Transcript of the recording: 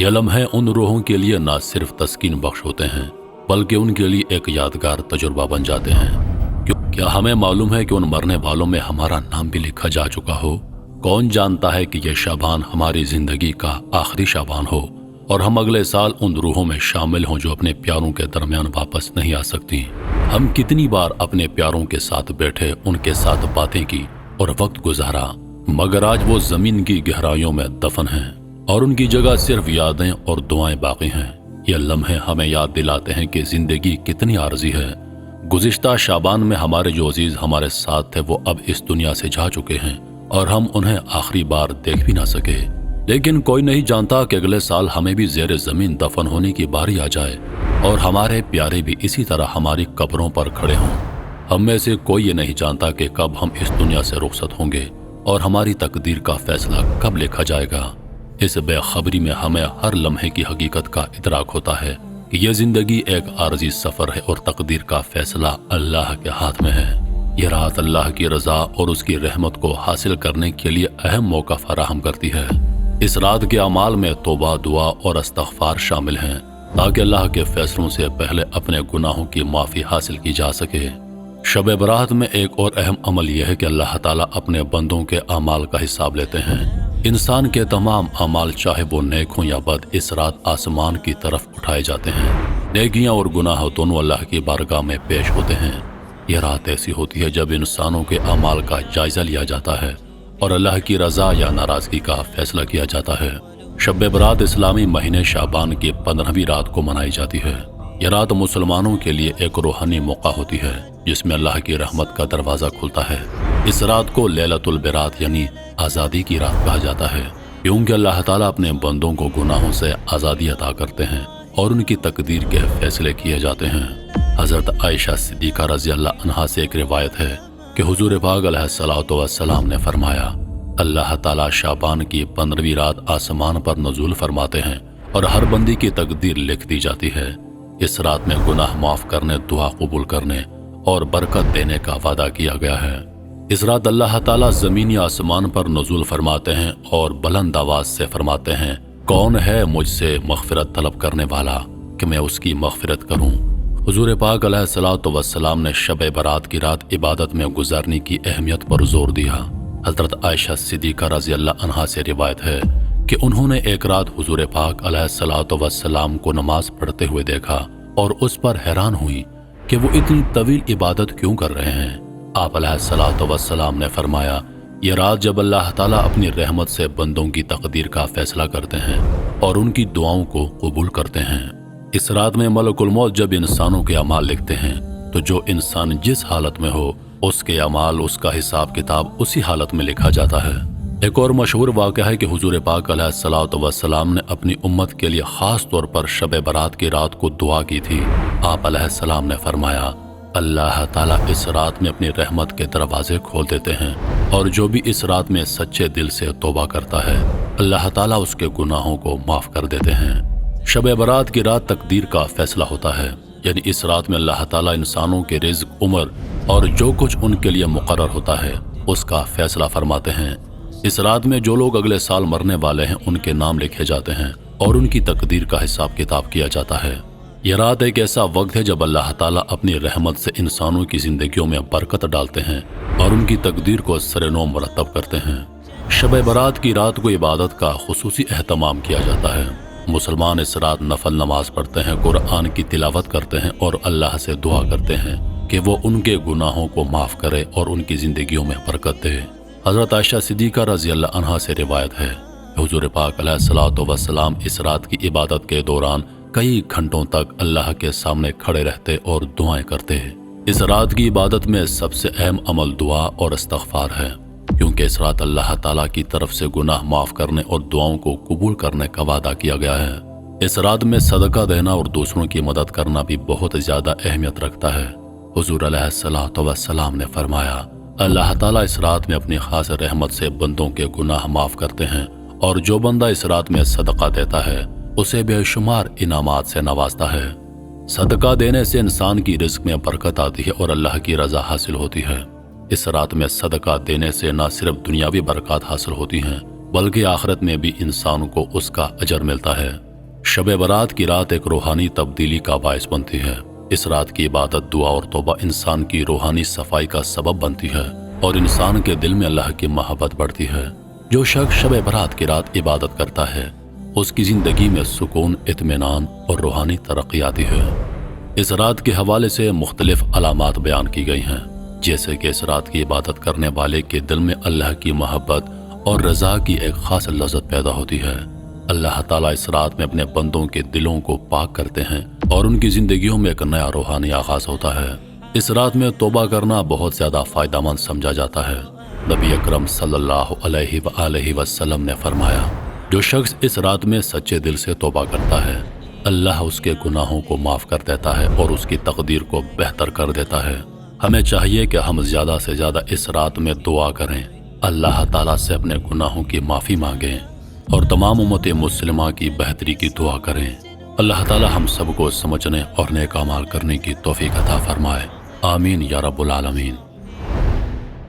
یہ لمحے ان روحوں کے لیے نہ صرف تسکین بخش ہوتے ہیں بلکہ ان کے لیے ایک یادگار تجربہ بن جاتے ہیں۔ کیا ہمیں معلوم ہے کہ ان مرنے والوں میں ہمارا نام بھی لکھا جا چکا ہو؟ کون جانتا ہے کہ یہ شعبان ہماری زندگی کا آخری شعبان ہو اور ہم اگلے سال ان روحوں میں شامل ہوں جو اپنے پیاروں کے درمیان واپس نہیں آ سکتی۔ ہم کتنی بار اپنے پیاروں کے ساتھ بیٹھے، ان کے ساتھ باتیں کی اور وقت گزارا، مگر آج وہ زمین کی گہرائیوں میں دفن ہیں اور ان کی جگہ صرف یادیں اور دعائیں باقی ہیں۔ یہ لمحے ہمیں یاد دلاتے ہیں کہ زندگی کتنی عارضی ہے۔ گزشتہ شعبان میں ہمارے جو عزیز ہمارے ساتھ تھے وہ اب اس دنیا سے جا چکے ہیں اور ہم انہیں آخری بار دیکھ بھی نہ سکے، لیکن کوئی نہیں جانتا کہ اگلے سال ہمیں بھی زیر زمین دفن ہونے کی باری آ جائے اور ہمارے پیارے بھی اسی طرح ہماری قبروں پر کھڑے ہوں۔ ہم میں سے کوئی یہ نہیں جانتا کہ کب ہم اس دنیا سے رخصت ہوں گے اور ہماری تقدیر کا فیصلہ کب لکھا جائے گا۔ اس بے خبری میں ہمیں ہر لمحے کی حقیقت کا ادراک ہوتا ہے کہ یہ زندگی ایک عارضی سفر ہے اور تقدیر کا فیصلہ اللہ کے ہاتھ میں ہے۔ یہ رات اللہ کی رضا اور اس کی رحمت کو حاصل کرنے کے لیے اہم موقع فراہم کرتی ہے۔ اس رات کے اعمال میں توبہ، دعا اور استغفار شامل ہیں تاکہ اللہ کے فیصلوں سے پہلے اپنے گناہوں کی معافی حاصل کی جا سکے۔ شب برات میں ایک اور اہم عمل یہ ہے کہ اللہ تعالیٰ اپنے بندوں کے اعمال کا حساب لیتے ہیں۔ انسان کے تمام اعمال چاہے وہ نیک ہوں یا بد اس رات آسمان کی طرف اٹھائے جاتے ہیں۔ نیکیاں اور گناہ دونوں اللہ کی بارگاہ میں پیش ہوتے ہیں۔ یہ رات ایسی ہوتی ہے جب انسانوں کے اعمال کا جائزہ لیا جاتا ہے اور اللہ کی رضا یا ناراضگی کا فیصلہ کیا جاتا ہے۔ شب برات اسلامی مہینے شعبان کی 15ویں رات کو منائی جاتی ہے۔ یہ رات مسلمانوں کے لیے ایک روحانی موقع ہوتی ہے جس میں اللہ کی رحمت کا دروازہ کھلتا ہے۔ اس رات کو لیلۃ البرات یعنی آزادی کی رات کہا جاتا ہے، کیونکہ اللہ تعالیٰ اپنے بندوں کو گناہوں سے آزادی عطا کرتے ہیں اور ان کی تقدیر کے فیصلے کیے جاتے ہیں۔ حضرت عائشہ صدیقہ رضی اللہ عنہا سے ایک روایت ہے کہ حضور پاک علیہ الصلوۃ والسلام نے فرمایا، اللہ تعالیٰ شعبان کی 15ویں رات آسمان پر نزول فرماتے ہیں اور ہر بندی کی تقدیر لکھ دی جاتی ہے۔ اس رات میں گناہ معاف کرنے، دعا قبول کرنے اور برکت دینے کا وعدہ کیا گیا ہے۔ اس رات اللہ تعالیٰ زمینی آسمان پر نزول فرماتے ہیں اور بلند آواز سے فرماتے ہیں، کون ہے مجھ سے مغفرت طلب کرنے والا کہ میں اس کی مغفرت کروں۔ حضور پاک علیہ الصلوۃ والسلام نے شب برات کی رات عبادت میں گزارنے کی اہمیت پر زور دیا۔ حضرت عائشہ صدیقہ رضی اللہ عنہا سے روایت ہے کہ انہوں نے ایک رات حضور پاک علیہ الصلوۃ والسلام کو نماز پڑھتے ہوئے دیکھا اور اس پر حیران ہوئی کہ وہ اتنی طویل عبادت کیوں کر رہے ہیں۔ آپ علیہ الصلوۃ والسلام نے فرمایا، یہ رات جب اللہ تعالیٰ اپنی رحمت سے بندوں کی تقدیر کا فیصلہ کرتے ہیں اور ان کی دعاؤں کو قبول کرتے ہیں۔ اس رات میں ملک الموت جب انسانوں کے اعمال لکھتے ہیں تو جو انسان جس حالت میں ہو اس کے اعمال، اس کا حساب کتاب اسی حالت میں لکھا جاتا ہے۔ ایک اور مشہور واقعہ ہے کہ حضور پاک علیہ الصلوۃ والسلام نے اپنی امت کے لیے خاص طور پر شب برات کی رات کو دعا کی تھی۔ آپ علیہ السلام نے فرمایا، اللہ تعالیٰ اس رات میں اپنی رحمت کے دروازے کھول دیتے ہیں اور جو بھی اس رات میں سچے دل سے توبہ کرتا ہے اللہ تعالیٰ اس کے گناہوں کو معاف کر دیتے ہیں۔ شب برات کی رات تقدیر کا فیصلہ ہوتا ہے، یعنی اس رات میں اللہ تعالیٰ انسانوں کے رزق، عمر اور جو کچھ ان کے لیے مقرر ہوتا ہے اس کا فیصلہ فرماتے ہیں۔ اس رات میں جو لوگ اگلے سال مرنے والے ہیں ان کے نام لکھے جاتے ہیں اور ان کی تقدیر کا حساب کتاب کیا جاتا ہے۔ یہ رات ایک ایسا وقت ہے جب اللہ تعالیٰ اپنی رحمت سے انسانوں کی زندگیوں میں برکت ڈالتے ہیں اور ان کی تقدیر کو سرنو مرتب کرتے ہیں۔ شب برات کی رات کو عبادت کا خصوصی اہتمام کیا جاتا ہے۔ مسلمان اس رات نفل نماز پڑھتے ہیں، قرآن کی تلاوت کرتے ہیں اور اللہ سے دعا کرتے ہیں کہ وہ ان کے گناہوں کو معاف کرے اور ان کی زندگیوں میں برکت دے۔ حضرت عائشہ صدیقہ رضی اللہ عنہا سے روایت ہے کہ حضور پاک علیہ الصلوۃ والسلام اس رات کی عبادت کے دوران کئی گھنٹوں تک اللہ کے سامنے کھڑے رہتے اور دعائیں کرتے۔ اس رات کی عبادت میں سب سے اہم عمل دعا اور استغفار ہے، کیونکہ اس رات اللہ تعالیٰ کی طرف سے گناہ معاف کرنے اور دعاؤں کو قبول کرنے کا وعدہ کیا گیا ہے۔ اس رات میں صدقہ دینا اور دوسروں کی مدد کرنا بھی بہت زیادہ اہمیت رکھتا ہے۔ حضور علیہ الصلوۃ والسلام نے فرمایا، اللہ تعالیٰ اس رات میں اپنی خاص رحمت سے بندوں کے گناہ معاف کرتے ہیں اور جو بندہ اس رات میں صدقہ دیتا ہے اسے بے شمار انعامات سے نوازتا ہے۔ صدقہ دینے سے انسان کی رزق میں برکت آتی ہے اور اللہ کی رضا حاصل ہوتی ہے۔ اس رات میں صدقہ دینے سے نہ صرف دنیاوی برکات حاصل ہوتی ہیں بلکہ آخرت میں بھی انسان کو اس کا اجر ملتا ہے۔ شب برات کی رات ایک روحانی تبدیلی کا باعث بنتی ہے۔ اس رات کی عبادت، دعا اور توبہ انسان کی روحانی صفائی کا سبب بنتی ہے اور انسان کے دل میں اللہ کی محبت بڑھتی ہے۔ جو شخص شب برات کی رات عبادت کرتا ہے اس کی زندگی میں سکون، اطمینان اور روحانی ترقی آتی ہے۔ اس رات کے حوالے سے مختلف علامات بیان کی گئی ہیں، جیسے کہ اس رات کی عبادت کرنے والے کے دل میں اللہ کی محبت اور رضا کی ایک خاص لذت پیدا ہوتی ہے۔ اللہ تعالیٰ اس رات میں اپنے بندوں کے دلوں کو پاک کرتے ہیں اور ان کی زندگیوں میں ایک نیا روحانی آغاز ہوتا ہے۔ اس رات میں توبہ کرنا بہت زیادہ فائدہ مند سمجھا جاتا ہے۔ نبی اکرم صلی اللہ علیہ وآلہ وسلم نے فرمایا، جو شخص اس رات میں سچے دل سے توبہ کرتا ہے اللہ اس کے گناہوں کو معاف کر دیتا ہے اور اس کی تقدیر کو بہتر کر دیتا ہے۔ ہمیں چاہیے کہ ہم زیادہ سے زیادہ اس رات میں دعا کریں، اللہ تعالیٰ سے اپنے گناہوں کی معافی مانگیں اور تمام امت مسلمہ کی بہتری کی دعا کریں۔ اللہ تعالیٰ ہم سب کو سمجھنے اور نیک اعمال کرنے کی توفیق عطا فرمائے، آمین یا رب العالمین۔